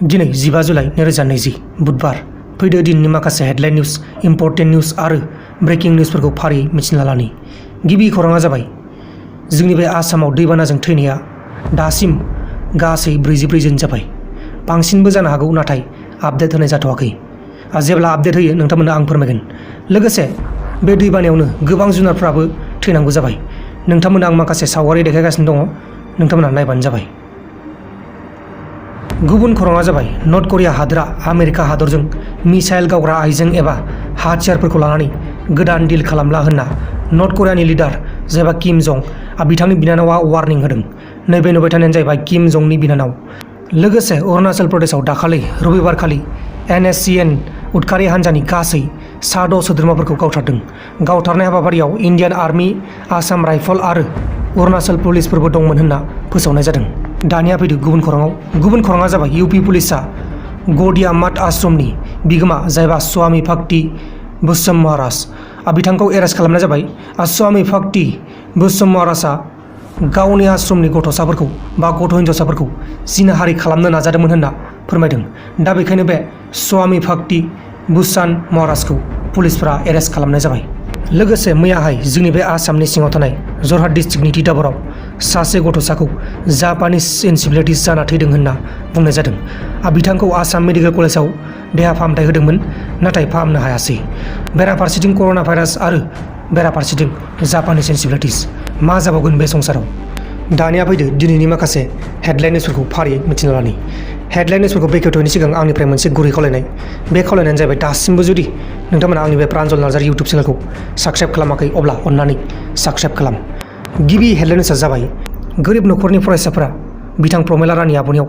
दिनै 15 जुलाइ 2020 बुधबार फैदो दिननि माखासे हेडलाइन निउज इम्पर्टेन्ट निउज आरो ब्रेकिं निउजफोरखौ फारियै मिथिना लानि। गिबि खौराङा जाबाय जोंनि बे आसामाव दैबानाजों थैनाया दासिम गासै 44 जन जाबाय। बांसिनबो जानो हागौ, नाथाय आपडेट होनाय जाथ'वाखै। जेब्ला आपडेट होयो नोंथांमोननो आं फोरमायगोन। लोगोसे बे दैबानायावनो गोबां जुनारफ्राबो थैनांगौ जाबाय। नोंथांमोननो आं माखासे सावगारि देखायगासिनो दङ, नोंथांमोनहा नायबानो जाबाय। गुबुन खौराङा जाबाय नर्थ करिया हादोरा आमेरिका हादरजों मिसाइल गावग्रा आइजें एबा हाथियारफोरखौ लानानै गोदान डिल खालामला होनना नर्थ करियानि लिडार जायबा किम जं बिथांनि बिनानावा वार्निं होदों। नैबे नुबाय थानायानो जाहैबाय किम जंनि बिनानाव। लोगोसे अरुणाचल प्रदेशआव दाखालि रबिबारखालि NSCN उदखारि हान्जानि गासै 6 सोद्रोमाफोरखौ गावथारदों। गावथारनाय हाबाफारियाव इन्डियान आर्मी, आसाम राइफल आरो अरुणाचल पुलिसफोरबो दंमोन होनना फोसावनाय जादों। दानिया फैदो गुबुन खौराङाव। गुबुन खौराङा जाबाय इउपि पुलिसआ गौडिया मठ आश्रमनि बिगोमा जायबा स्वामी भक्ति बुसम महाराज बिथांखौ एरेस्ट खालामनाय जाबाय। स्वामी भक्ति बुसम महाराजआ गावनि आश्रमनि गथ'साफोरखौ बा गथ' हिन्जावसाफोरखौ जिनाहारि खालामनो नाजादोंमोन होनना फोरमायदों। दा बेखायनो बे स्वामी भक्ति बुसम महाराजखौ पुलिसफोरा एरेस्ट खालामनाय जाबाय। लोगोसे मैयाहाय जोंनि बे आसामनि सिङाव थानाय जरहाट डिस्ट्रिक्टनि तिताबराव सासे गथ'साखौ जापानिस एनसेफेलाइटिस जाना थैदों होनना बुंनाय जादों। बिथांखौ आसाम मेडिकेल कलेजाव देहा फाहामथाय होदोंमोन, नाथाय फाहामनो हायासै। बेराफारसेथिं कर'ना भाइरास आरो बेराफारसेथिं जापानिस एनसेफेलाइटिस, मा जाबावगोन बे संसाराव? दानिया फैदो दिनैनि माखासे हेडलाइन निउजफोरखौ फारियै मिथिना लानि। हेडलाइन निउजफोरखौ बेखेवथ'यैनि सिगां आंनिफ्राय मोनसे गुरै खावलायनाय। बे खावलायनायानो जाहैबाय दासिमबो जुदि नोंथांमोना आंनि बे प्रान्जल नार्जारि इउटुब चेनेलखौ साबस्क्राइब खालामाखै अब्ला अन्नानै साबस्क्राइब खालाम। गिबि हेडलाइन निउजआ जाबाय गोरिब न'खरनि फरायसाफोरा बिथां प्रमिला रानी आब'नियाव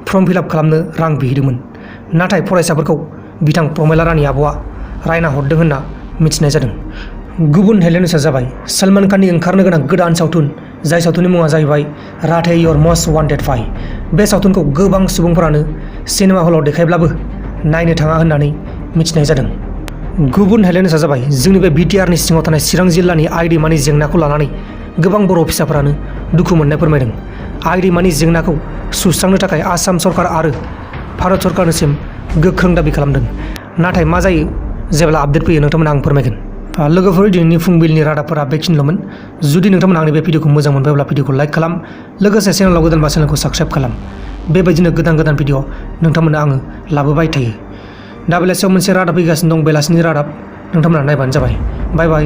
फर्म फिलआप खालामनो रां बिहैदोंमोन, नाथाय फरायसाफोरखौ बिथां प्रमिला रानी आब'आ रायना हरदों होनना मिथिनाय जादों। गुबुन हेडलाइन निउजआ जाबाय सलमान खाननि ओंखारनो गोनां गोदान सावथुन, जाय सावथुननि मुङा जाहैबाय राधे योर मस्ट वान्टेड 5। बे सावथुनखौ गोबां सुबुंफोरानो सिनेमा हलाव देखायब्लाबो नायनो थाङा होननानै मिथिनाय जादों। गुबुन हेडलाइन निउजआ जाबाय जोंनि बे बिटिआरनि सिङाव थानाय चिरां जिल्लानि आइ दैमानि जेंनाखौ लानानै गोबां बर' फिसाफोरानो दुखु मोननाय फोरमायदों। आइ दैमानि जेंनाखौ सुस्रांनो थाखाय आसाम सरकार आरो भारत सरकारनिसिम गोख्रों दाबि खालामदों, नाथाय मा जायो जेब्ला आपडेट फैयो नोंथांमोना आं फोरमायगोन। लोगोफोर, दिनैनि फुंबिलिनि रादाबफोरा बेखिनिल'मोन। जुदि नोंथांमोना आंनि बे भिडिअखौ मोजां मोनबायब्ला भिडिअखौ लाइक खालाम, लोगोसे चेनेलाव गोदानबा चेनेलखौ साबस्क्राइब खालाम। बेबायदिनो गोदान भिडिअ नोंथांमोननो आङो लाबोबाय थायो। दा बेलासियाव मोनसे रादाब फैगासिनो दं, बेलासिनि रादाब, नोंथांमोना नायबानो जाबाय। Bye bye.